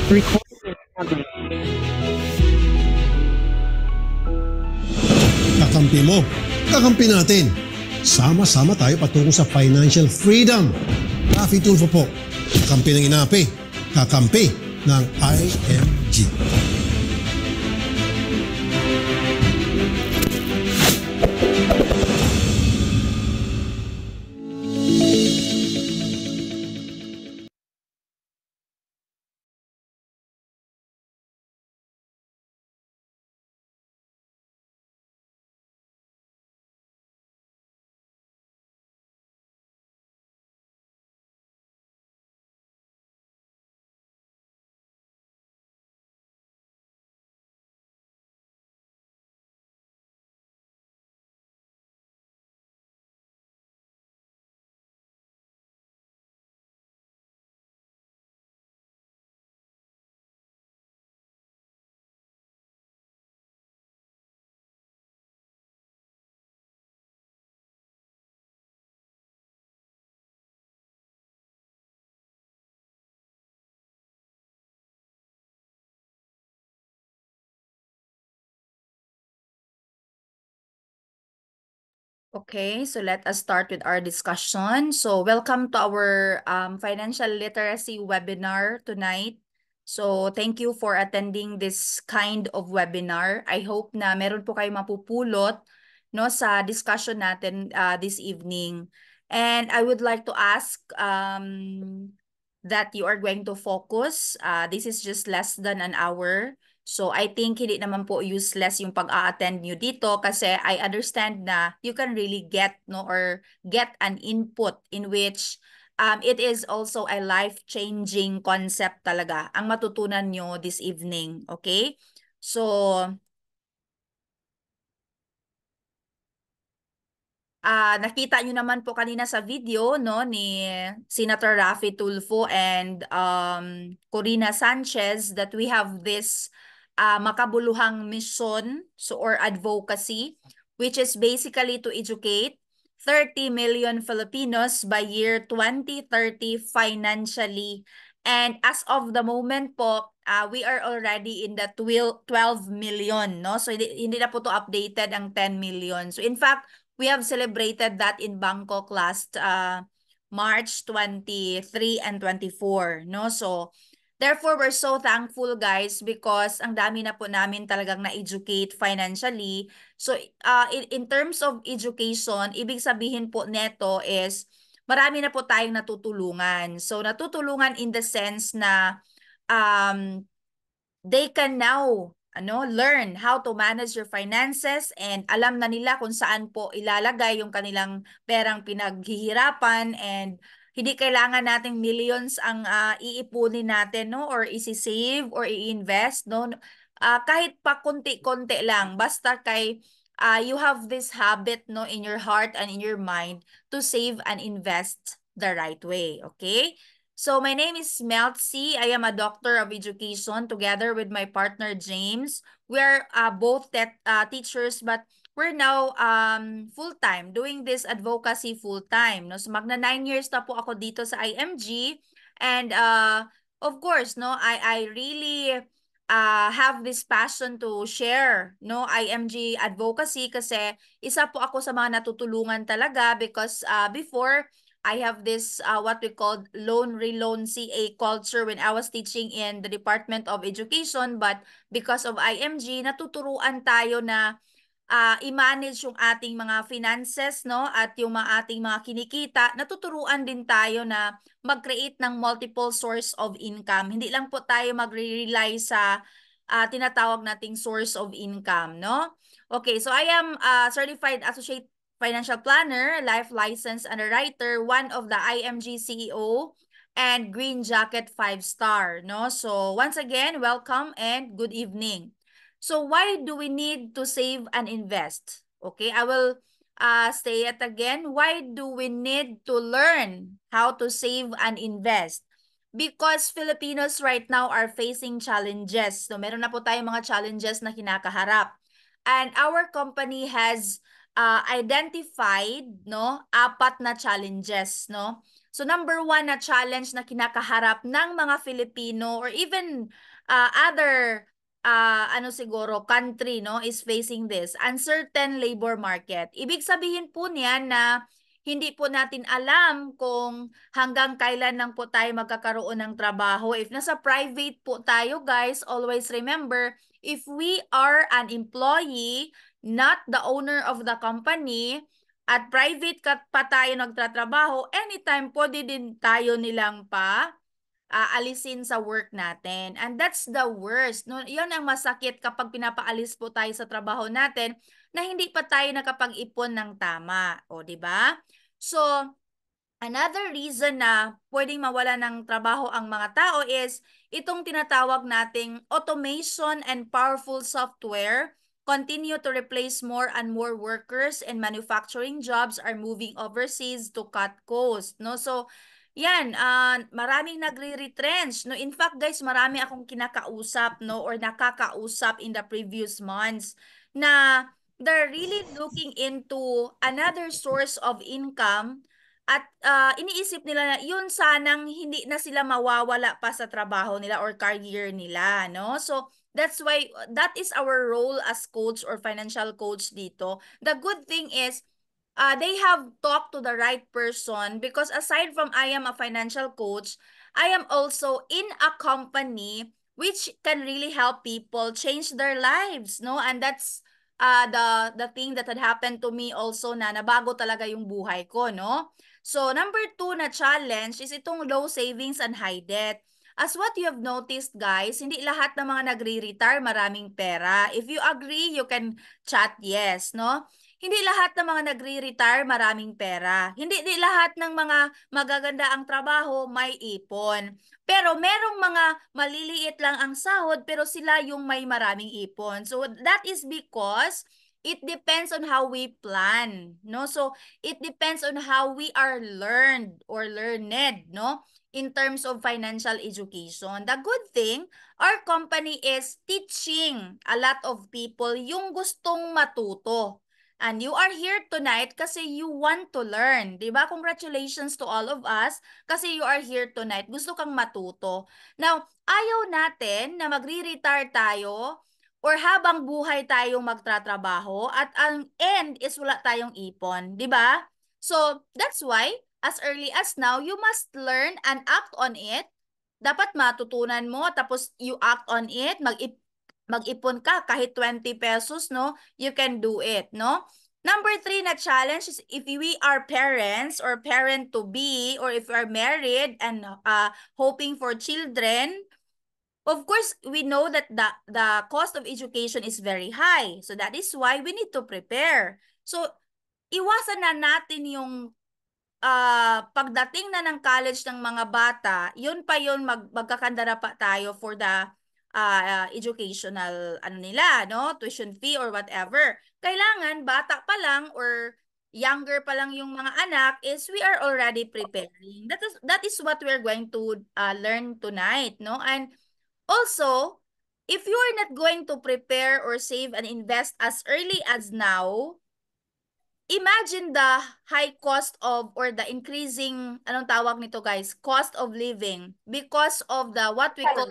Recording in progress. Kakampi mo, kakampi natin. Sama-sama tayo patungo sa financial freedom. Rafi Tulfo po, kakampi ng inapi, kakampi ng IMG. Okay, so let us start with our discussion. So welcome to our financial literacy webinar tonight. So thank you for attending this kind of webinar. I hope na meron po kayo mapupulot no sa discussion natin this evening. And I would like to ask that you are going to focus. This is just less than an hour. So I think hindi naman po useless yung pag-a-attend nyo dito kasi I understand na you can really get no or get an input in which it is also a life-changing concept talaga ang matutunan nyo this evening, okay? So nakita nyo naman po kanina sa video no ni Senator Rafi Tulfo and Corina Sanchez that we have this makabuluhang mission or advocacy which is basically to educate 30 million Filipinos by year 2030 financially. And as of the moment po, we are already in the 12 million, no? So hindi na po to updated ang 10 million. So in fact, we have celebrated that in Bangkok last March 23 and 24, no? So therefore, we're so thankful guys because ang dami na po namin talagang na-educate financially. So in terms of education, ibig sabihin po neto is marami na po tayong natutulungan. So natutulungan in the sense na they can now learn how to manage your finances and alam na nila kung saan po ilalagay yung kanilang perang pinaghihirapan and hindi kailangan nating millions ang iipunin natin no or isi-save or i-invest no kahit pa konti-konti lang basta you have this habit no in your heart and in your mind to save and invest the right way, okay? So my name is Meltzy. I am a doctor of education together with my partner James. We're both teachers but we're now full-time doing this advocacy full-time. No? So magna 9 years na po ako dito sa IMG and of course no I really have this passion to share no IMG advocacy kasi isa po ako sa mga natutulungan talaga because before I have this what we call loan reloan CA culture when I was teaching in the Department of Education but because of IMG natuturuan tayo na i-manage yung ating mga finances no at yung ating mga kinikita natuturuan din tayo na mag-create ng multiple source of income. Hindi lang po tayo magre-rely sa tinatawag nating source of income no. Okay, so I am certified associate financial planner, life license underwriter, one of the IMG CEO, and Green Jacket 5-star. No? So once again, welcome and good evening. So why do we need to save and invest? Okay, I will say it again. Why do we need to learn how to save and invest? Because Filipinos right now are facing challenges. So meron na po tayong mga challenges na kinakaharap. And our company has identified, no, 4 na challenges, no. So number 1 na challenge na kinakaharap ng mga Filipino or even other ano siguro country, no, is facing this uncertain labor market. Ibig sabihin po niyan na hindi po natin alam kung hanggang kailan lang po tayo magkakaroon ng trabaho. If nasa private po tayo, guys, always remember, if we are an employee, not the owner of the company, at private pa tayo nagtatrabaho, anytime pwede din tayo nilang alisin sa work natin. And that's the worst. No? Yan ang masakit kapag pinapaalis po tayo sa trabaho natin na hindi pa tayo nakapag-ipon ng tama. O, di ba? So, another reason na pwedeng mawala ng trabaho ang mga tao is itong tinatawag nating automation and powerful software continue to replace more and more workers, and manufacturing jobs are moving overseas to cut costs, no? So, yan, maraming nagre-retrench, no? In fact, guys, marami akong kinakausap, no, or nakakausap in the previous months na they're really looking into another source of income at iniisip nila na yun sanang hindi na sila mawawala pa sa trabaho nila or career nila, no? So, that's why that is our role as coach or financial coach dito. The good thing is they have talked to the right person, because aside from I am a financial coach, I am also in a company which can really help people change their lives, no? And that's the thing that had happened to me also, na nabago talaga yung buhay ko, no? So number 2 na challenge is itong low savings and high debt. As what you have noticed, guys, hindi lahat ng mga nagre-retire maraming pera. If you agree, you can chat yes, no? Hindi lahat ng mga nagre-retire maraming pera. Hindi lahat ng mga magaganda ang trabaho may ipon. Pero merong mga maliliit lang ang sahod pero sila yung may maraming ipon. So that is because it depends on how we plan, no? So it depends on how we are learned or learned, no? In terms of financial education. The good thing, our company is teaching a lot of people yung gustong matuto. And you are here tonight kasi you want to learn. Diba? Congratulations to all of us kasi you are here tonight. Gusto kang matuto. Now, ayaw natin na magre-retire tayo or habang buhay tayong magtatrabaho at ang end is wala tayong ipon. Diba? So, that's why as early as now, you must learn and act on it. Dapat matutunan mo, tapos you act on it, mag-ipon ka kahit 20 pesos, no? You can do it, no? Number 3 na challenge is if we are parents or parent to be, or if we are married and hoping for children, of course, we know that the cost of education is very high. So that is why we need to prepare. So, iwasan na natin yung pagdating na ng college ng mga bata, yun pa yun magkakandara pa tayo for the educational ano nila, no? Tuition fee or whatever. Kailangan bata pa lang or younger pa lang yung mga anak is we are already preparing. That is what we're going to learn tonight, no? And also, if you are not going to prepare or save and invest as early as now, imagine the high cost of or the increasing, anong tawag nito guys, cost of living because of the what we call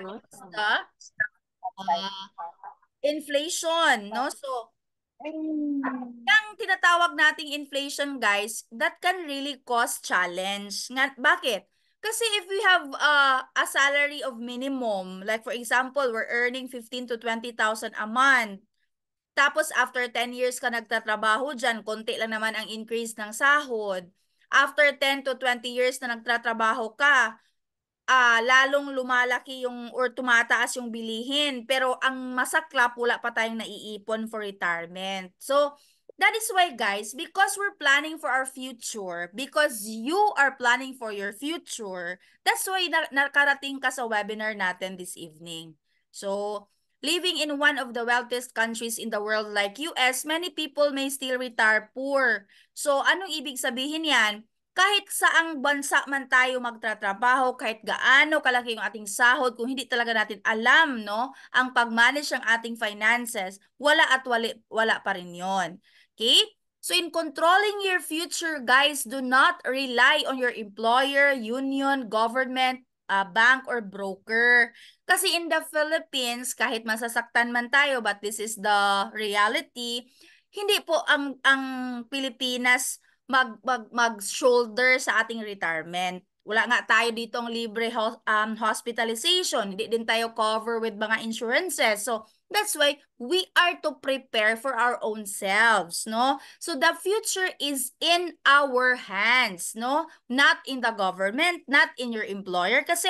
the inflation, no? So, yung tinatawag nating inflation guys, that can really cause challenge. Bakit? Kasi if we have a salary of minimum, like for example, we're earning 15 to 20,000 a month, tapos after 10 years ka nagtatrabaho dyan, konti lang naman ang increase ng sahod. After 10 to 20 years na nagtatrabaho ka, lalong lumalaki yung or tumataas yung bilihin. Pero ang masaklap, wala pa tayong naiipon for retirement. So, that is why guys, because we're planning for our future, because you are planning for your future, that's why nakarating ka sa webinar natin this evening. So, living in one of the wealthiest countries in the world like US, many people may still retire poor. So, anong ibig sabihin yan? Kahit saang bansa man tayo magtatrabaho, kahit gaano kalaki yung ating sahod, kung hindi talaga natin alam, no, ang pag-manage ng ating finances, wala pa rin yon. Okay? So in controlling your future, guys, do not rely on your employer, union, government, bank, or broker. Kasi in the Philippines, kahit masasaktan man tayo, but this is the reality, hindi po ang Pilipinas mag-shoulder sa ating retirement. Wala nga tayo ditong libre hospitalization. Hindi din tayo cover with mga insurances. So, that's why we are to prepare for our own selves, no? So, the future is in our hands, no? Not in the government, not in your employer. Kasi,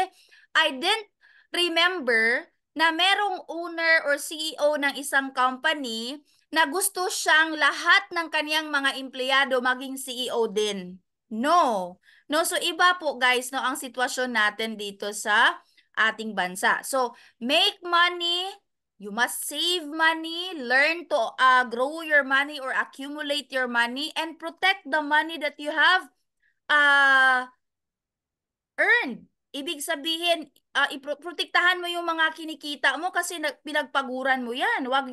I didn't remember na merong owner or CEO ng isang company na gusto siyang lahat ng kaniyang mga empleyado maging CEO din. No. No, so iba po guys, no, ang sitwasyon natin dito sa ating bansa. So, make money, you must save money, learn to grow your money or accumulate your money and protect the money that you have earned. Ibig sabihin, iprotektahan mo yung mga kinikita mo kasi pinagpaguran mo yan. Wag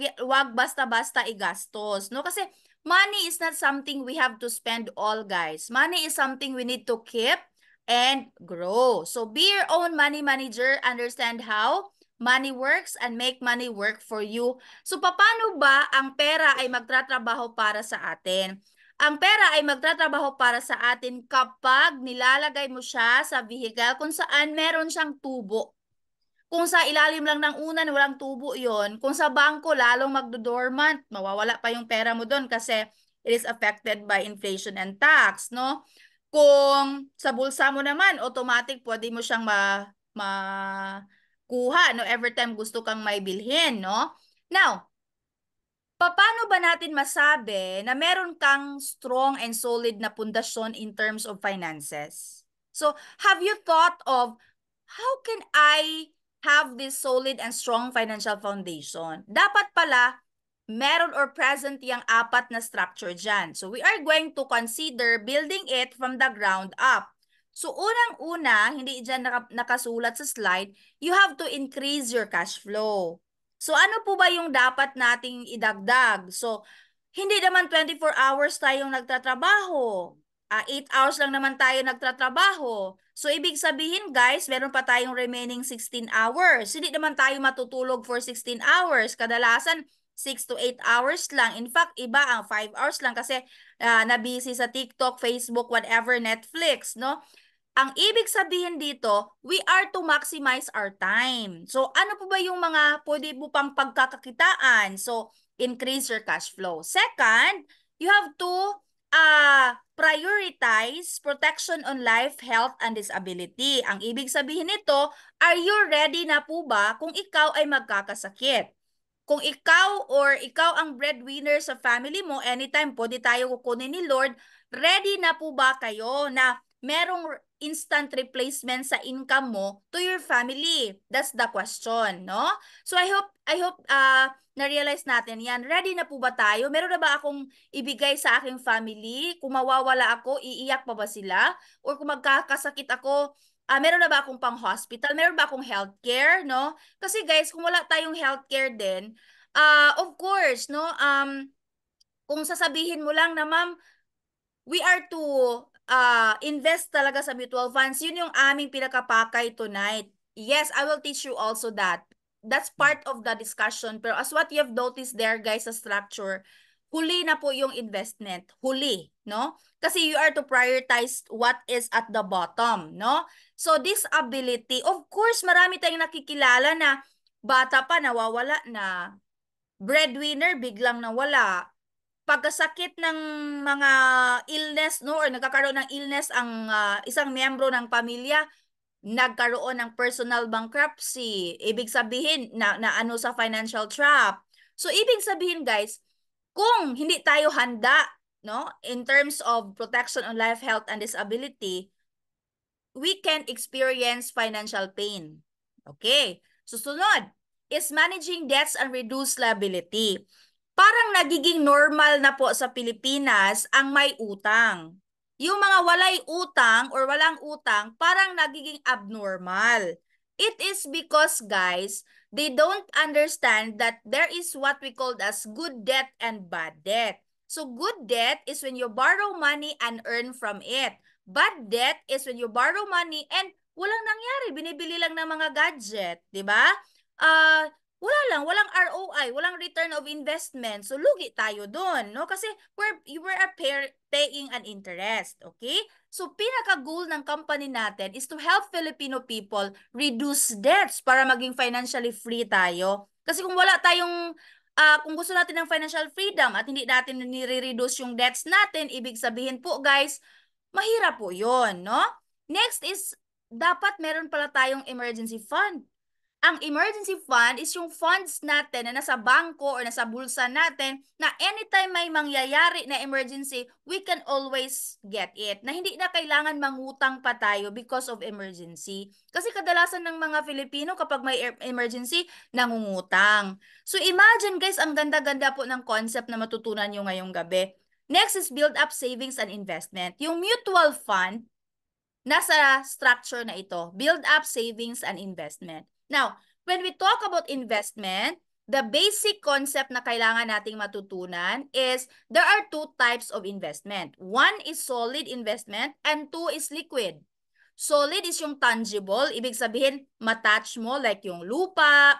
basta-basta igastos, no? Kasi money is not something we have to spend all, guys. Money is something we need to keep and grow. So be your own money manager, understand how money works and make money work for you. So paano ba ang pera ay magtatrabaho para sa atin? Ang pera ay magtatrabaho para sa atin kapag nilalagay mo siya sa vehicle kung saan meron siyang tubo. Kung sa ilalim lang ng unan, walang tubo yon. Kung sa bangko, lalong magdo-dormant, mawawala pa yung pera mo doon kasi it is affected by inflation and tax, no? Kung sa bulsa mo naman, automatic pwede mo siyang kuha, no? Every time gusto kang may bilhin, no? Now, paano ba natin masabi na meron kang strong and solid na pundasyon in terms of finances? So, have you thought of how can I have this solid and strong financial foundation? Dapat pala, meron or present yung apat na structure dyan. So, we are going to consider building it from the ground up. So, unang-una, hindi dyan nakasulat sa slide, you have to increase your cash flow. So ano po ba yung dapat nating idagdag? So hindi naman 24 hours tayong nagtatrabaho. 8 hours lang naman tayo nagtatrabaho. So ibig sabihin guys, meron pa tayong remaining 16 hours. Hindi naman tayo matutulog for 16 hours. Kadalasan 6 to 8 hours lang. In fact, iba ang 5 hours lang kasi nabusy sa TikTok, Facebook, whatever, Netflix, no? Ang ibig sabihin dito, we are to maximize our time. So, ano po ba yung mga pwede mo pang pagkakakitaan? So, increase your cash flow. Second, you have to prioritize protection on life, health, and disability. Ang ibig sabihin nito, are you ready na po ba kung ikaw ay magkakasakit? Kung ikaw ang breadwinner sa family mo, anytime pwede tayo kukunin ni Lord, ready na po ba kayo na merong instant replacement sa income mo to your family? That's the question, no? So I hope na-realize natin yan. Ready na po ba tayo? Meron na ba akong ibigay sa aking family? Kung mawawala ako, iiyak pa ba sila? Or kung magkakasakit ako, meron na ba akong pang-hospital? Meron ba akong healthcare, no? Kasi guys, kung wala tayong healthcare din, of course, no? Kung sasabihin mo lang na ma'am, we are to invest talaga sa mutual funds. Yun yung aming pinakapakay tonight. Yes, I will teach you also that. That's part of the discussion. Pero as what you have noticed there, guys, sa structure, huli na po yung investment. Huli, no? Kasi you are to prioritize what is at the bottom, no? So this ability, of course, marami tayong nakikilala na bata pa nawawala na. Breadwinner, biglang nawala. Pagkasakit ng mga illness, no, or nagkakaroon ng illness ang isang miyembro ng pamilya, nagkaroon ng personal bankruptcy. Ibig sabihin na ano sa financial trap. So ibig sabihin guys, kung hindi tayo handa, no, in terms of protection on life, health, and disability, we can experience financial pain. Okay. Susunod is managing debts and reduce liability. Parang nagiging normal na po sa Pilipinas ang may utang. Yung mga walay utang or walang utang, parang nagiging abnormal. It is because, guys, they don't understand that there is what we call as good debt and bad debt. So good debt is when you borrow money and earn from it. Bad debt is when you borrow money and walang nangyari, binibili lang ng mga gadget, di ba? Walang ROI, walang return of investment. So lugi tayo doon, no? Kasi you were paying an interest, okay? So pinaka-goal ng company natin is to help Filipino people reduce debts para maging financially free tayo. Kasi kung wala tayong kung gusto natin ng financial freedom at hindi natin nire-reduce yung debts natin, ibig sabihin po guys, mahirap po yun, no? Next is, dapat meron pala tayong emergency fund. Ang emergency fund is yung funds natin na nasa bangko or nasa bulsa natin na anytime may mangyayari na emergency, we can always get it. Na hindi na kailangan mangutang pa tayo because of emergency. Kasi kadalasan ng mga Filipino kapag may emergency, nangungutang. So imagine guys, ang ganda-ganda po ng concept na matutunan nyo ngayong gabi. Next is build up savings and investment. Yung mutual fund, nasa structure na ito, build up savings and investment. Now, when we talk about investment, the basic concept na kailangan nating matutunan is there are two types of investment. One is solid investment and two is liquid. Solid is yung tangible, ibig sabihin matouch mo like yung lupa,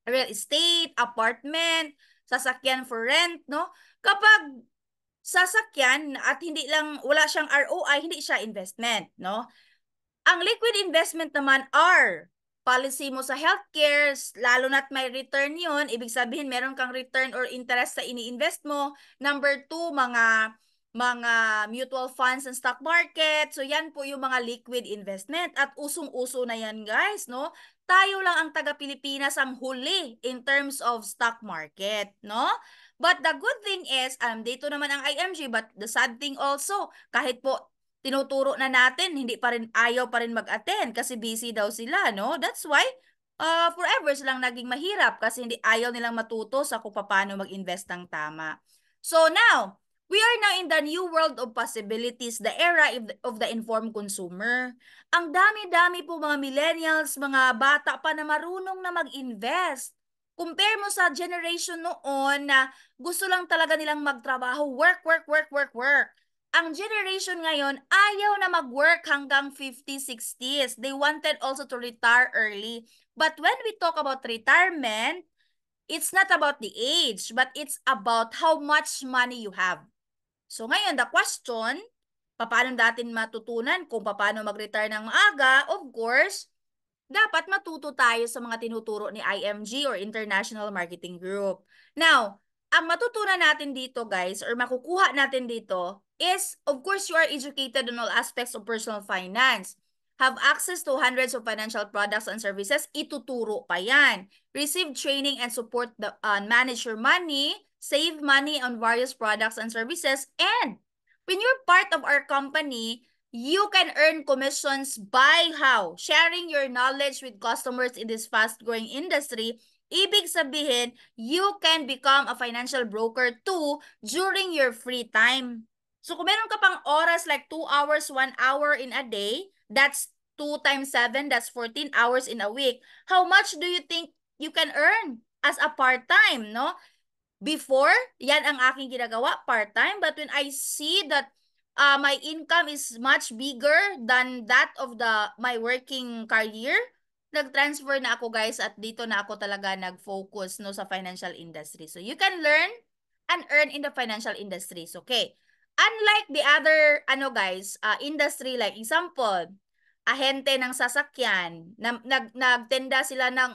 real estate, apartment, sasakyan for rent, no? Kapag sasakyan at hindi lang wala siyang ROI, hindi siya investment, no? Ang liquid investment naman are policy mo sa healthcare, lalo na't may return yun, ibig sabihin meron kang return or interest sa ini-invest mo. Number two, mga mutual funds and stock market. So yan po yung mga liquid investment at usong-uso na yan guys, no? Tayo lang ang taga-Pilipinas ang huli in terms of stock market, no? But the good thing is, dito naman ang IMG, but the sad thing also, kahit po tinuturo na natin, hindi pa rin, ayaw pa rin mag-attend kasi busy daw sila, no? That's why, forever silang naging mahirap kasi hindi ayaw nilang matuto sa kung paano mag-invest ng tama. So now, we are now in the new world of possibilities, the era of the informed consumer. Ang dami-dami po mga millennials, mga bata pa na marunong na mag-invest. Compare mo sa generation noon na gusto lang talaga nilang magtrabaho, work, work, work, work, work. Ang generation ngayon, ayaw na mag-work hanggang 50s, 60s. They wanted also to retire early. But when we talk about retirement, it's not about the age, but it's about how much money you have. So ngayon, the question, paano natin matutunan kung paano mag-retire ng maaga? Of course, dapat matuto tayo sa mga tinuturo ni IMG or International Marketing Group. Now, ang matutunan natin dito guys or makukuha natin dito is of course you are educated on all aspects of personal finance. Have access to hundreds of financial products and services, ituturo pa yan. Receive training and support manage your money, save money on various products and services, and when you're part of our company, you can earn commissions by how? Sharing your knowledge with customers in this fast-growing industry. Ibig sabihin, you can become a financial broker too during your free time. So kung meron ka pang oras like 2 hours, 1 hour in a day, that's 2 times 7, that's 14 hours in a week. How much do you think you can earn as a part-time, no? Before, yan ang aking ginagawa, part-time. But when I see that my income is much bigger than that of my working career, nag-transfer na ako guys at dito na ako talaga nag-focus no sa financial industry. So you can learn and earn in the financial industries, okay? Unlike the other industry, like example, ahente ng sasakyan, nagtenda sila ng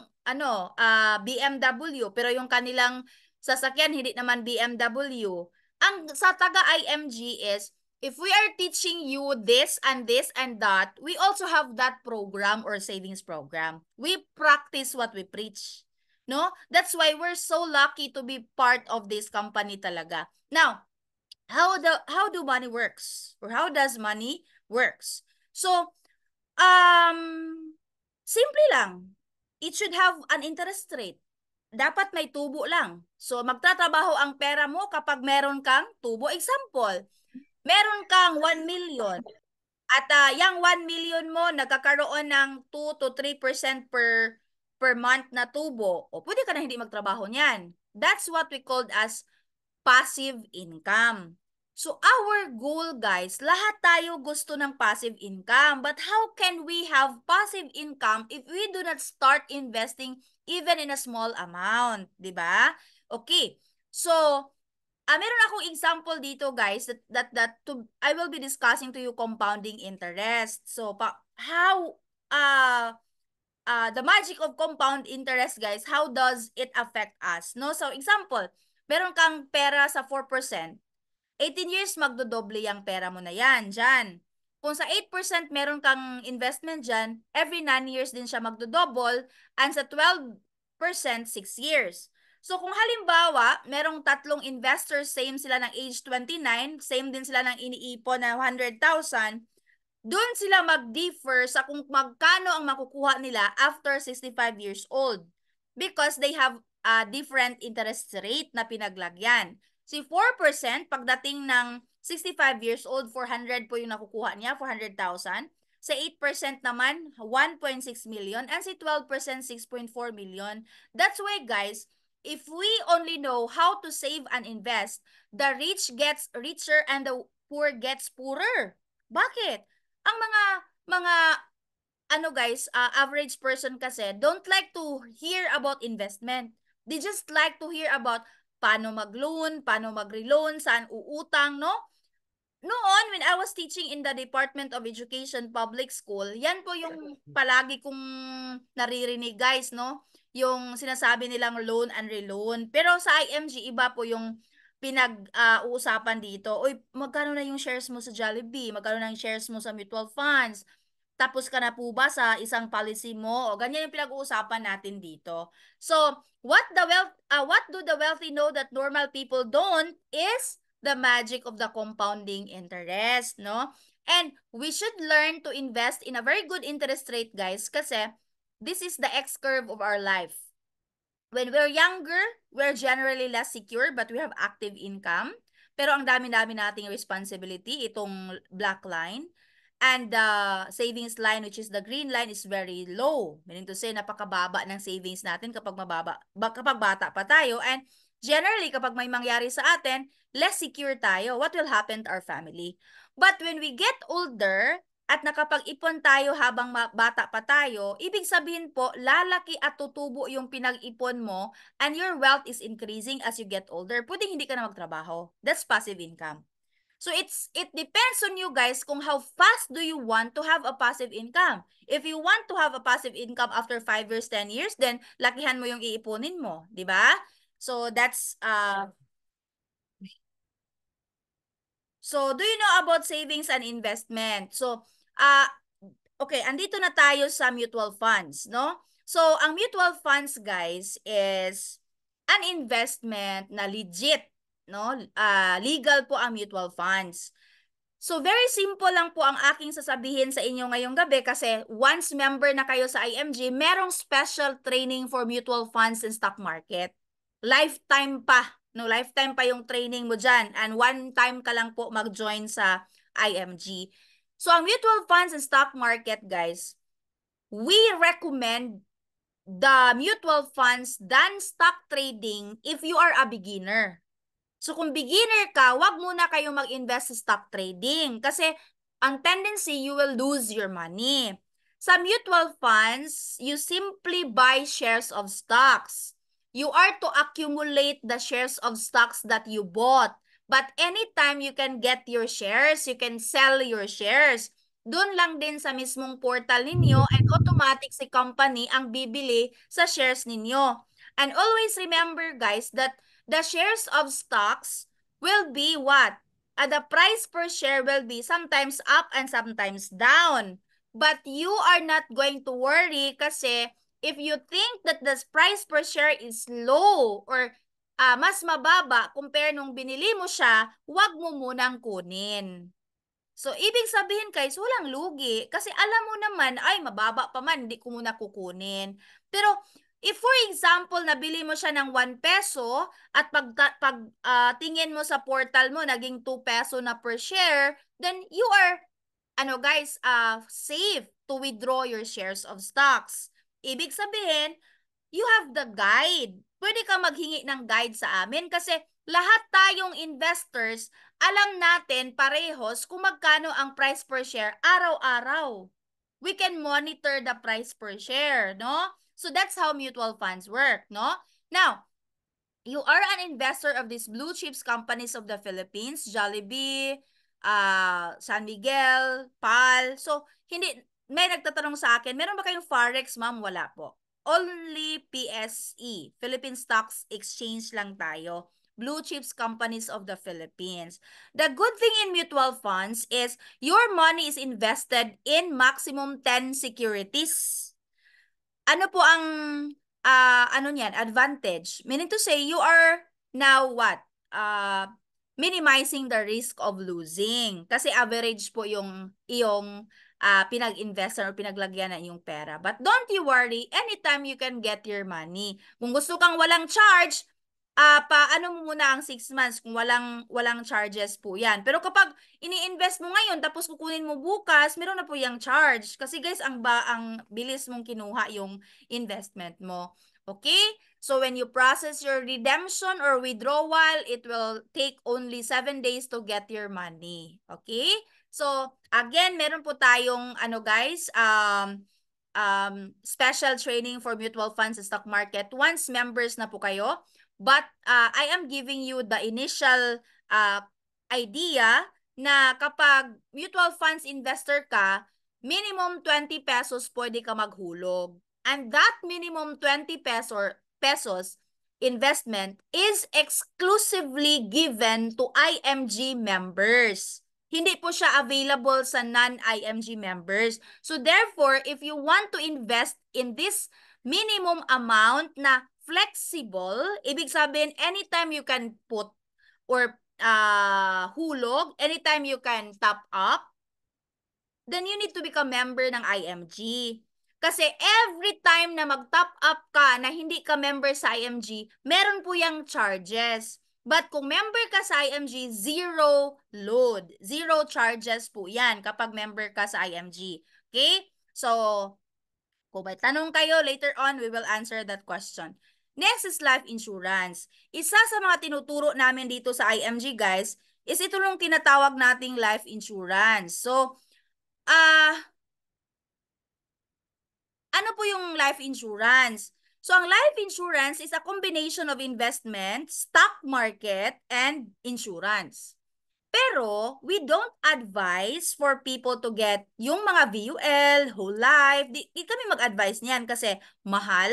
BMW pero yung kanilang sasakyan hindi naman BMW. Ang sa taga IMG is if we are teaching you this and this and that, we also have that program or savings program. We practice what we preach. No? That's why we're so lucky to be part of this company talaga. Now, how do money works? Or how does money works? So, simple lang. It should have an interest rate. Dapat may tubo lang. So, magtatrabaho ang pera mo kapag meron kang tubo. Example, meron kang 1 million at yung 1 million mo nagkakaroon ng 2 to 3% per month na tubo, o pwede ka na hindi magtrabaho niyan. That's what we called as passive income. So our goal, guys, lahat tayo gusto ng passive income. But how can we have passive income if we do not start investing even in a small amount, 'di ba? Okay. So, meron akong example dito, guys, I will be discussing to you compounding interest. So, how the magic of compound interest, guys, how does it affect us? No? So, example, meron kang pera sa 4%, 18 years magdodoble yung pera mo na yan, dyan. Kung sa 8% meron kang investment dyan, every 9 years din siya magdodouble, and sa 12%, 6 years. So kung halimbawa, merong tatlong investors, same sila ng age 29, same din sila ng iniipon na 100,000, doon sila mag-differ sa kung magkano ang makukuha nila after 65 years old. Because they have a different interest rate na pinaglagyan. Si 4%, pagdating ng 65 years old, 400 po yung nakukuha niya, 400,000. Sa 8% naman, 1.6 million. And si 12%, 6.4 million. That's why, guys, if we only know how to save and invest, the rich gets richer and the poor gets poorer. Bakit? Ang mga guys, average person kasi don't like to hear about investment. They just like to hear about paano mag-loan, paano mag-reloan, saan uutang, no? Noon, when I was teaching in the Department of Education Public School, yan po yung palagi kong naririnig, guys, no? Yung sinasabi nilang loan and reloan. Pero sa IMG, iba po yung pinag-uusapan dito. Uy, magkano na yung shares mo sa Jollibee? Magkano na yung shares mo sa mutual funds? Tapos ka na po ba sa isang policy mo? O ganyan yung pinag-uusapan natin dito. So, what do the wealthy know that normal people don't is the magic of the compounding interest, no? And we should learn to invest in a very good interest rate, guys, kasi this is the X-curve of our life. When we're younger, we're generally less secure but we have active income. Pero ang dami-dami nating responsibility, itong black line. And the savings line, which is the green line, is very low. Meaning to say, napakababa ng savings natin kapag bata pa tayo. And generally, kapag may mangyari sa atin, less secure tayo. What will happen to our family? But when we get older, at nakapag-ipon tayo habang bata pa tayo, ibig sabihin po, lalaki at tutubo yung pinag-ipon mo and your wealth is increasing as you get older. Pwedeng hindi ka na magtrabaho. That's passive income. So it depends on you, guys, kung how fast do you want to have a passive income. If you want to have a passive income after 5 years, 10 years, then lakihan mo yung iipunin mo, di ba? So that's So do you know about savings and investment? So okay, andito na tayo sa mutual funds, no? So ang mutual funds, guys, is an investment na legit, no? Legal po ang mutual funds. So very simple lang po ang aking sasabihin sa inyo ngayong gabi kasi once member na kayo sa IMG, merong special training for mutual funds and stock market. Lifetime pa, no? Lifetime pa yung training mo dyan and one time ka lang po mag-join sa IMG. So ang mutual funds and stock market, guys, we recommend the mutual funds than stock trading if you are a beginner. So kung beginner ka, wag muna kayo mag-invest sa stock trading kasi ang tendency you will lose your money. Sa mutual funds, you simply buy shares of stocks. You are to accumulate the shares of stocks that you bought. But anytime you can get your shares, you can sell your shares. Doon lang din sa mismong portal ninyo and automatic si company ang bibili sa shares ninyo. And always remember, guys, that the shares of stocks will be what? The price per share will be sometimes up and sometimes down. But you are not going to worry kasi if you think that the price per share is low or mas mababa compare nung binili mo siya, huwag mo munang kunin. So, ibig sabihin, guys, walang lugi. Kasi alam mo naman, ay, mababa pa man, hindi ko muna kukunin. Pero, if for example, nabili mo siya ng 1 peso at tingin mo sa portal mo, naging 2 peso na per share, then you are, guys, safe to withdraw your shares of stocks. Ibig sabihin, you have the guide. Pwede ka maghingi ng guide sa amin kasi lahat tayong investors, alam natin parehos kung magkano ang price per share araw-araw. We can monitor the price per share, no? So that's how mutual funds work, no? Now, you are an investor of these blue chips companies of the Philippines, Jollibee, San Miguel, PAL. So, may nagtatanong sa akin, meron ba kayong Forex, ma'am? Wala po. Only PSE, Philippine Stocks Exchange lang tayo. Blue chips companies of the Philippines. The good thing in mutual funds is your money is invested in maximum 10 securities. Ano po ang ano niyan, advantage? Meaning to say, you are now what? Minimizing the risk of losing. Kasi average po yung iyong pinag-invest or pinaglagyan na yung pera. But don't you worry, anytime you can get your money. Kung gusto kang walang charge, paano mo muna ang 6 months kung walang charges po yan. Pero kapag ini-invest mo ngayon tapos kukunin mo bukas, meron na po yung charge. Kasi guys, ang bilis mong kinuha yung investment mo. Okay? So when you process your redemption or withdrawal, it will take only 7 days to get your money. Okay? So again, meron po tayong ano guys, special training for mutual funds sa stock market once members na po kayo. But I am giving you the initial idea na kapag mutual funds investor ka, minimum 20 pesos pwede ka maghulog. And that minimum 20 pesos investment is exclusively given to IMG members. Hindi po siya available sa non-IMG members. So therefore, if you want to invest in this minimum amount na flexible, ibig sabihin anytime you can put or hulog, anytime you can top up, then you need to become member ng IMG. Kasi every time na mag-top up ka na hindi ka member sa IMG, meron po yung charges. But kung member ka sa IMG, zero load. Zero charges po yan kapag member ka sa IMG. Okay? So, kung may tanong kayo, later on, we will answer that question. Next is life insurance. Isa sa mga tinuturo namin dito sa IMG, guys, is ito yung tinatawag nating life insurance. So, ano po yung life insurance? So, ang life insurance is a combination of investment, stock market, and insurance. Pero, we don't advise for people to get yung mga VUL, whole life. Di kami mag-advise niyan kasi mahal.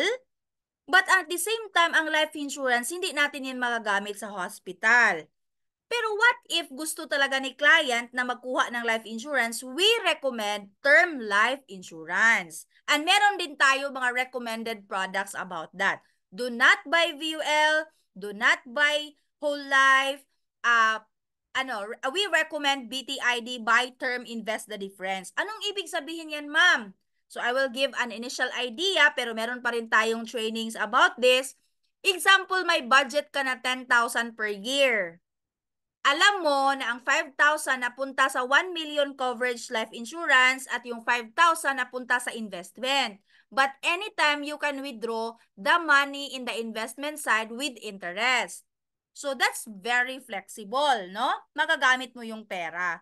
But at the same time, ang life insurance, hindi natin yan magagamit sa hospital. Pero what if gusto talaga ni client na magkuha ng life insurance, we recommend term life insurance. And meron din tayo mga recommended products about that. Do not buy VUL, do not buy whole life, we recommend BTID, buy term, invest the difference. Anong ibig sabihin yan, ma'am? So I will give an initial idea, pero meron pa rin tayong trainings about this. Example, may budget ka na 10,000 per year. Alam mo na ang 5,000 napunta sa 1 million coverage life insurance at yung 5,000 napunta sa investment. But anytime you can withdraw the money in the investment side with interest. So that's very flexible, no? Magagamit mo yung pera.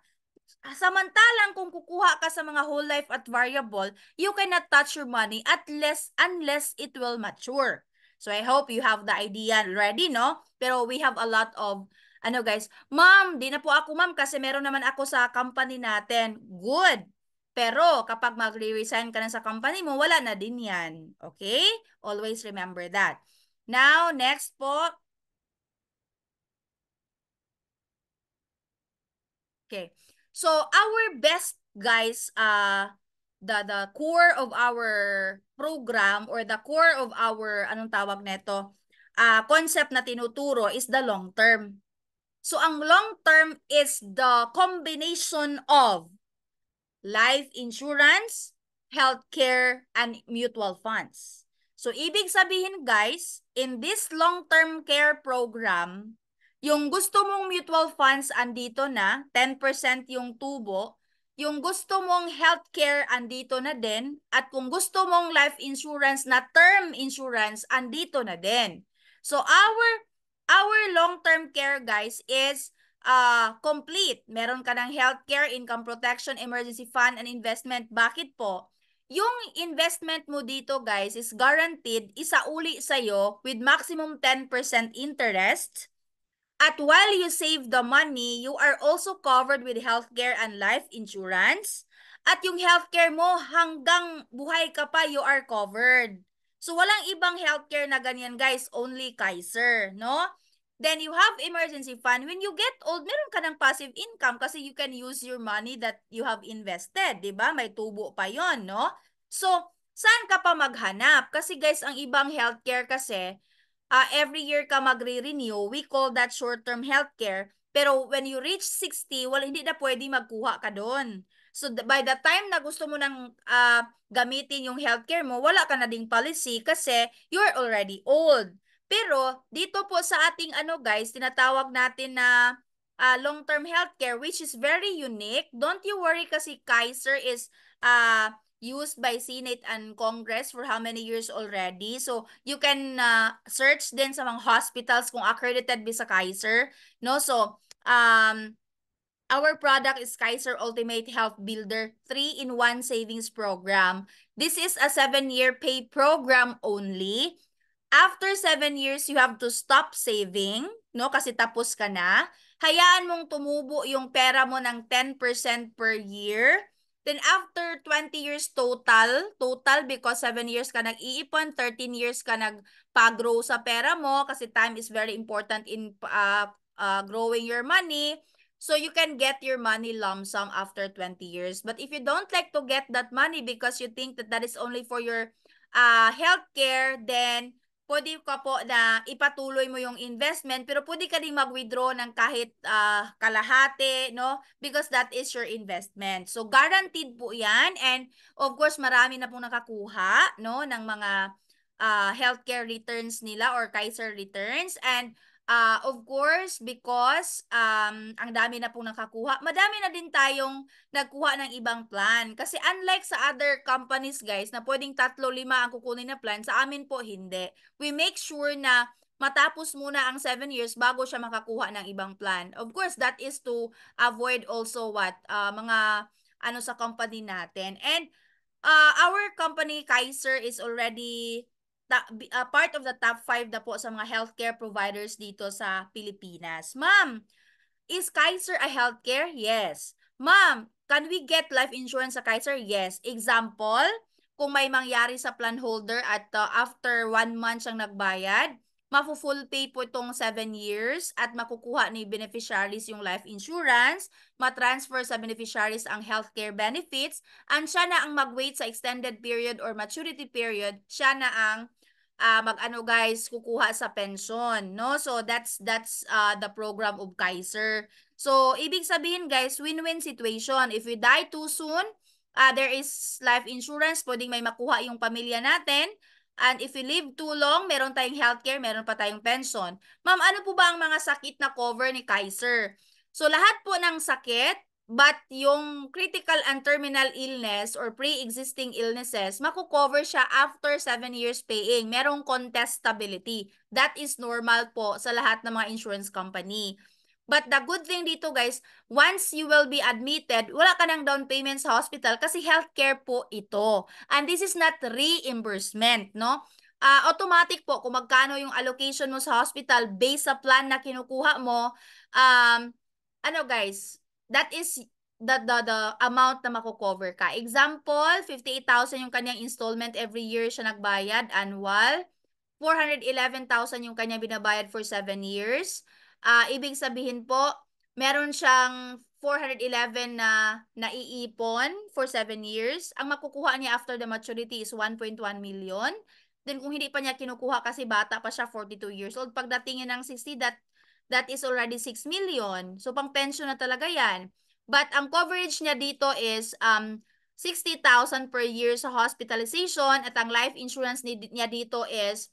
Samantalang kung kukuha ka sa mga whole life at variable, you cannot touch your money unless it will mature. So I hope you have the idea ready, no? Pero we have a lot of guys, ma'am, di na po ako ma'am kasi meron naman ako sa company natin. Good. Pero kapag mag-resign ka na sa company mo, wala na din yan. Okay? Always remember that. Now, next po. Okay. So, our best guys, the core of our program or the core of our, anong tawag neto, concept na tinuturo is the long term. So, ang long term is the combination of life insurance, healthcare, and mutual funds. So, ibig sabihin guys, in this long-term care program, yung gusto mong mutual funds andito na, 10% yung tubo, yung gusto mong healthcare andito na din, at kung gusto mong life insurance na term insurance andito na din. So, our our long-term care, guys, is complete. Meron ka ng healthcare, income protection, emergency fund, and investment. Bakit po? Yung investment mo dito, guys, is guaranteed isauli sa'yo with maximum 10% interest. At while you save the money, you are also covered with healthcare and life insurance. At yung healthcare mo, hanggang buhay ka pa, you are covered. So walang ibang healthcare na ganyan, guys, only Kaiser, no? Then you have emergency fund. When you get old, meron ka ng passive income kasi you can use your money that you have invested, 'di ba? May tubo pa 'yon, no? So, saan ka pa maghanap? Kasi guys, ang ibang healthcare kasi every year ka magre-renew, we call that short-term healthcare. Pero when you reach 60, hindi na pwede magkuha ka doon. So by the time na gusto mo nang gamitin yung healthcare mo, wala ka na ding policy kasi you're already old. Pero dito po sa ating guys, tinatawag natin na long-term healthcare, which is very unique. Don't you worry kasi Kaiser is used by Senate and Congress for how many years already. So, you can search din sa mga hospitals kung accredited ba sa Kaiser. No? So, our product is Kaiser Ultimate Health Builder 3-in-1 Savings Program. This is a 7-year pay program only. After 7 years, you have to stop saving, no? Kasi tapos ka na. Hayaan mong tumubo yung pera mo ng 10% per year. Then after 20 years total because 7 years ka nag-iipon, 13 years ka nagpa-grow sa pera mo kasi time is very important in growing your money. So you can get your money lump sum after 20 years. But if you don't like to get that money because you think that is only for your healthcare, then pwede ka po na ipatuloy mo yung investment, pero pwede ka ding mag-withdraw ng kahit kalahati, no? Because that is your investment. So, guaranteed po yan. And, of course, marami na pong nakakuha, no? Ng mga healthcare returns nila or Kaiser returns. And, of course, because ang dami na pong nakakuha, madami na din tayong nagkuha ng ibang plan. Kasi unlike sa other companies, guys, na pwedeng 3-5 ang kukunin na plan, sa amin po hindi. We make sure na matapos muna ang 7 years bago siya makakuha ng ibang plan. Of course, that is to avoid also mga sa company natin. And our company, Kaiser, is already part of the top 5 na po sa mga healthcare providers dito sa Pilipinas. Ma'am, is Kaiser a healthcare? Yes. Ma'am, can we get life insurance sa Kaiser? Yes. Example, kung may mangyari sa plan holder at after 1 month siyang nagbayad, mafu-full pay po itong 7 years at makukuha ni beneficiaries yung life insurance, matransfer sa beneficiaries ang healthcare benefits, and siya na ang mag-wait sa extended period or maturity period, siya na ang guys, kukuha sa pension, no? So that's the program of Kaiser. So ibig sabihin guys, win-win situation. If we die too soon, there is life insurance, pwedeng may makuha yung pamilya natin. And if we live too long, meron tayong healthcare, meron pa tayong pension. Ma'am, ano po ba ang mga sakit na cover ni Kaiser? So lahat po ng sakit, but yung critical and terminal illness or pre-existing illnesses, makukover siya after 7 years paying. Merong contestability. That is normal po sa lahat ng mga insurance company. But the good thing dito guys, once you will be admitted, wala ka ng down payment sa hospital kasi healthcare po ito. And this is not reimbursement, no? Automatic po kung magkano yung allocation mo sa hospital based sa plan na kinukuha mo. Guys, that is the amount na makukover ka. Example, 58,000 yung kanyang installment every year siya nagbayad, annual. 411,000 yung kanyang binabayad for 7 years. Ibig sabihin po, meron siyang 411 na naiipon for 7 years. Ang makukuha niya after the maturity is 1.1 million. Then kung hindi pa niya kinukuha kasi bata pa siya, 42 years old, pagdating niya ng 60, that is already 6 million. So pang pension na talaga yan. But ang coverage niya dito is 60,000 per year sa hospitalization at ang life insurance niya dito is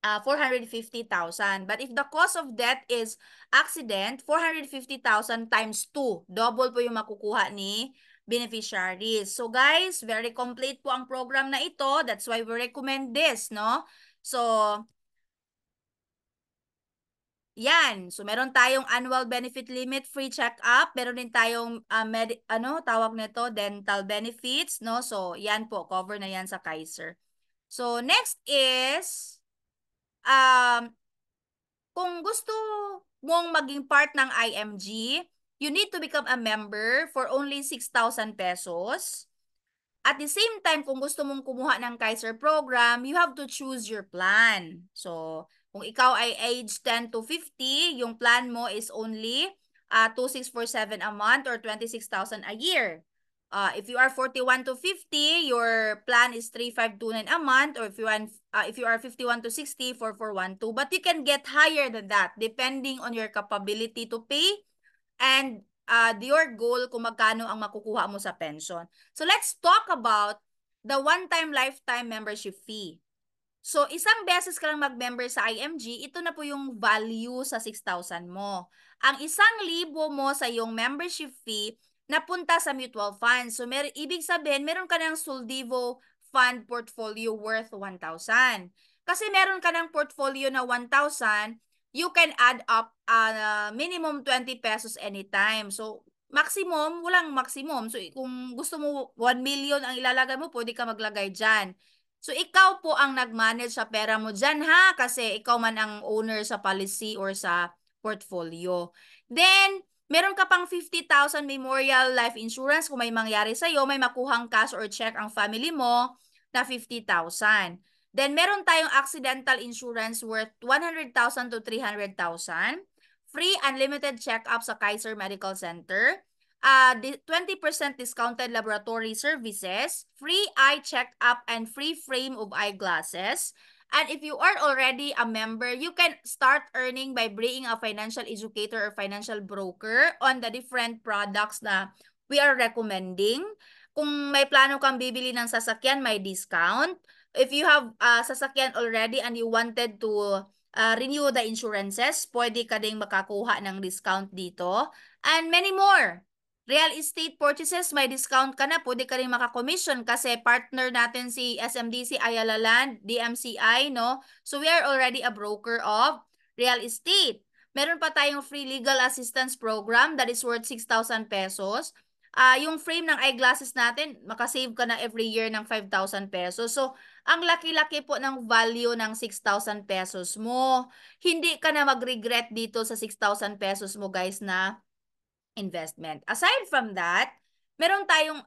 450,000. But if the cause of death is accident, 450,000 times 2. Double po yung makukuha ni beneficiaries. So guys, very complete po ang program na ito. That's why we recommend this, no? So, Yan. So, meron tayong annual benefit limit, free check-up. Meron din tayong, tawag nito, dental benefits, no? So, yan po, cover na yan sa Kaiser. So, next is, um, kung gusto mong maging part ng IMG, you need to become a member for only 6,000 pesos. At the same time, kung gusto mong kumuha ng Kaiser program, you have to choose your plan. So, kung ikaw ay age 10 to 50, yung plan mo is only 2,647 a month or 26,000 a year. If you are 41 to 50, your plan is 3,529 a month, or if you are 51 to 60, 4,412. But you can get higher than that depending on your capability to pay and your goal kung magkano ang makukuha mo sa pension. So let's talk about the one-time lifetime membership fee. So isang beses ka lang mag-member sa IMG, ito na po yung value sa 6,000 mo. Ang 1,000 mo sa yung membership fee napunta sa mutual fund. So ibig sabihin, meron ka ng Soldivo fund portfolio worth 1,000. Kasi meron ka ng portfolio na 1,000, you can add up minimum 20 pesos anytime. So, maximum, walang maximum. So, kung gusto mo 1 million ang ilalagay mo, pwede ka maglagay dyan. So, ikaw po ang nag-manage sa pera mo dyan, ha? Kasi ikaw man ang owner sa policy or sa portfolio. Then, meron ka pang 50,000 memorial life insurance. Kung may mangyari sa'yo, may makuhang cash or check ang family mo na 50,000. Then, meron tayong accidental insurance worth 100,000 to 300,000. Free unlimited check-up sa Kaiser Medical Center. 20% discounted laboratory services. Free eye check-up and free frame of eyeglasses. And if you are already a member, you can start earning by bringing a financial educator or financial broker on the different products na we are recommending. Kung may plano kang bibili ng sasakyan, may discount. If you have sasakyan already and you wanted to renew the insurances, pwede ka ding makakuha ng discount dito. And many more. Real estate purchases, may discount ka na. Pwede ka rin makakommission kasi partner natin si SMDC Ayala Land, DMCI, no? So we are already a broker of real estate. Meron pa tayong free legal assistance program that is worth 6,000 pesos. Yung frame ng eyeglasses natin, makasave ka na every year ng 5,000 pesos. So, ang laki-laki po ng value ng 6,000 pesos mo. Hindi ka na mag-regret dito sa 6,000 pesos mo, guys, na investment. Aside from that, meron tayong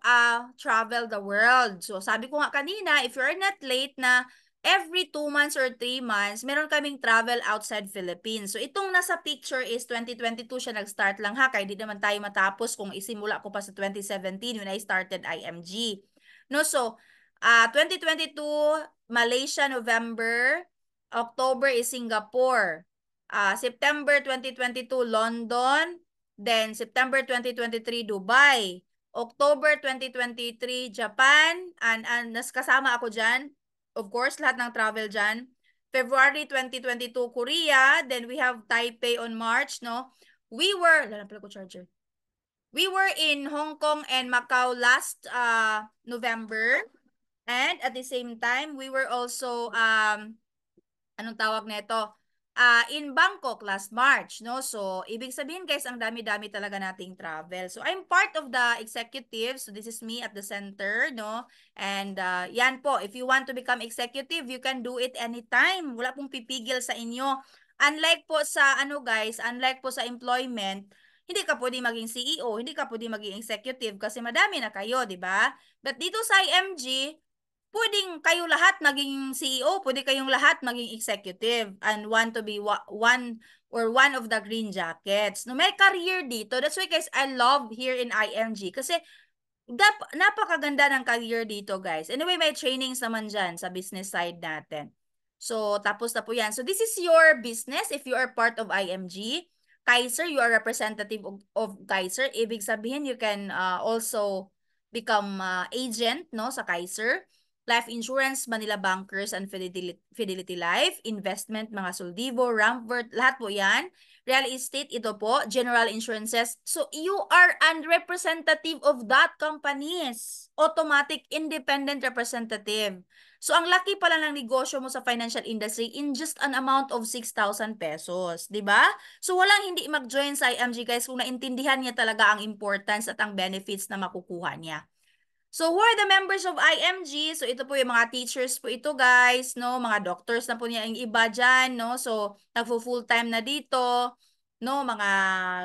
travel the world. So, sabi ko nga kanina, if you're not late na every 2 months or 3 months, meron kaming travel outside Philippines. So, itong nasa picture is 2022 siya nag-start lang, ha. Kaya di naman tayo matapos kung isimula ko pa sa 2017 when I started IMG. No, so, 2022, Malaysia, November. October is Singapore. September 2022, London. Then, September 2023, Dubai. October 2023, Japan. And nas kasama ako dyan. Of course, lahat ng travel dyan. February 2022, Korea. Then, we have Taipei on March, no? We were in Hong Kong and Macau last November. And at the same time, we were also, anong tawag nito? In Bangkok last March, no? So, ibig sabihin, guys, ang dami-dami talaga nating travel. So, I'm part of the executive. So, this is me at the center, no? And yan po, if you want to become executive, you can do it anytime. Wala pong pipigil sa inyo. Unlike po sa, unlike po sa employment, hindi ka pwede maging CEO, hindi ka pwede maging executive kasi madami na kayo, di ba? But dito sa IMG, pwedeng kayo lahat maging CEO, pwede kayong lahat maging executive and want to be one of the green jackets. No, may career dito. That's why, guys, I love here in IMG kasi napakaganda ng career dito, guys. Anyway, may trainings naman dyan sa business side natin. So, tapos na po yan. So, this is your business if you are part of IMG. Kaiser, you are representative of Kaiser. Ibig sabihin, you can also become agent, no, sa Kaiser. life insurance, Manila Bankers and Fidelity Life, investment, mga Soldivo, Rampvert, lahat po yan. Real estate, ito po, general insurances. So, you are a representative of that companies. Automatic independent representative. So, ang laki pala ng negosyo mo sa financial industry in just an amount of 6,000 pesos. Diba? So, walang hindi mag-join sa IMG guys kung naintindihan niya talaga ang importance at ang benefits na makukuha niya. So, who are the members of IMG? So, ito po yung mga teachers po ito, guys, no? Mga doctors na po niya yung iba dyan, no? So, nagpo-full time na dito, no? Mga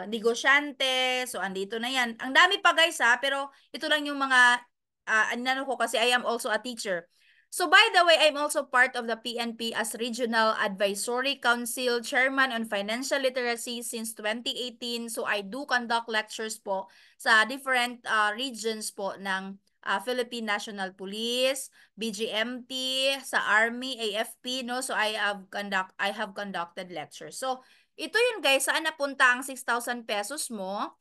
negosyante. So, andito na yan. Ang dami pa, guys, ha? Pero, ito lang yung mga, ano ko kasi I am also a teacher. So, by the way, I'm also part of the PNP as Regional Advisory Council Chairman on Financial Literacy since 2018. So, I do conduct lectures po sa different regions po ng Philippine National Police, BGMT, sa Army, AFP, no? So I have conducted lectures. So ito yun guys, saan napunta ang 6,000 pesos mo?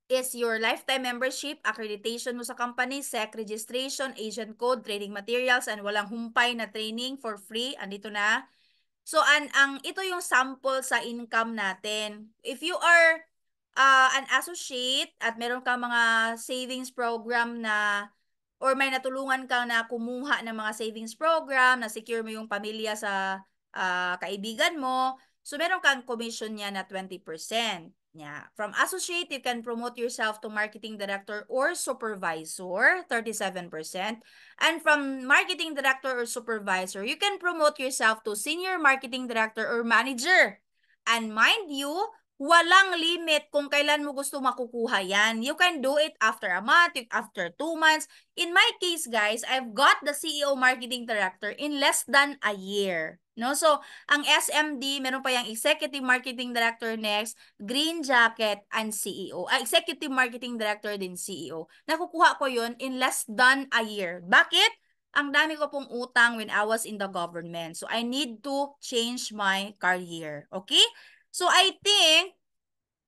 Is your lifetime membership, accreditation mo sa company, SEC registration, agent code, trading materials, and walang humpay na training for free. Andito na. So, ito yung sample sa income natin. If you are an associate at meron kang mga savings program na or may natulungan kang na kumuha ng mga savings program, na secure mo yung pamilya sa kaibigan mo, so meron kang commission niya na 20%. Yeah. From associate, you can promote yourself to marketing director or supervisor, 37%. And from marketing director or supervisor, you can promote yourself to senior marketing director or manager. And mind you, walang limit kung kailan mo gusto makukuha yan. You can do it after a month, after 2 months. In my case, guys, I've got the CEO Marketing Director in less than a year. No? So, ang SMD, meron pa yung Executive Marketing Director next, Green Jacket, and CEO. Executive Marketing Director din CEO. Nakukuha ko yun in less than a year. Bakit? Ang dami ko pong utang when I was in the government. So, I need to change my career. Okay? So, I think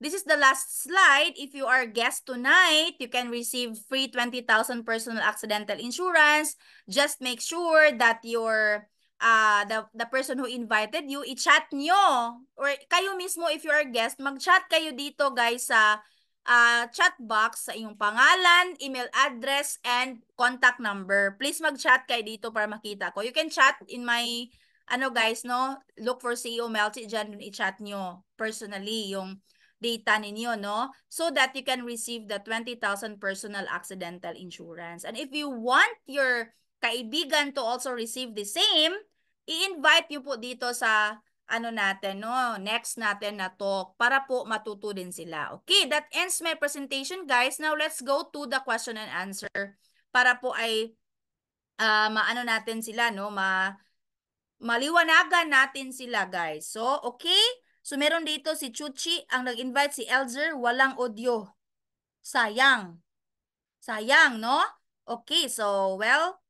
this is the last slide. If you are a guest tonight, you can receive free 20,000 personal accidental insurance. Just make sure that your the person who invited you, i-chat nyo. Or kayo mismo, if you are a guest, mag-chat kayo dito guys sa chat box sa inyong pangalan, email address, and contact number. Please mag-chat kayo dito para makita ko. You can chat in my guys, no? Look for CEO Melty dyan, i-chat nyo personally yung data ninyo, no? So that you can receive the 20,000 personal accidental insurance. And if you want your kaibigan to also receive the same, i-invite nyo po dito sa natin, no? Next natin na talk para po matuto din sila. Okay, that ends my presentation, guys. Now, let's go to the question and answer para po ay maano natin sila, no? Maliwanagan natin sila, guys. So, okay? So, meron dito si Chuchi, ang nag-invite si Elzer, walang audio. Sayang. Sayang, no? Okay, so, well,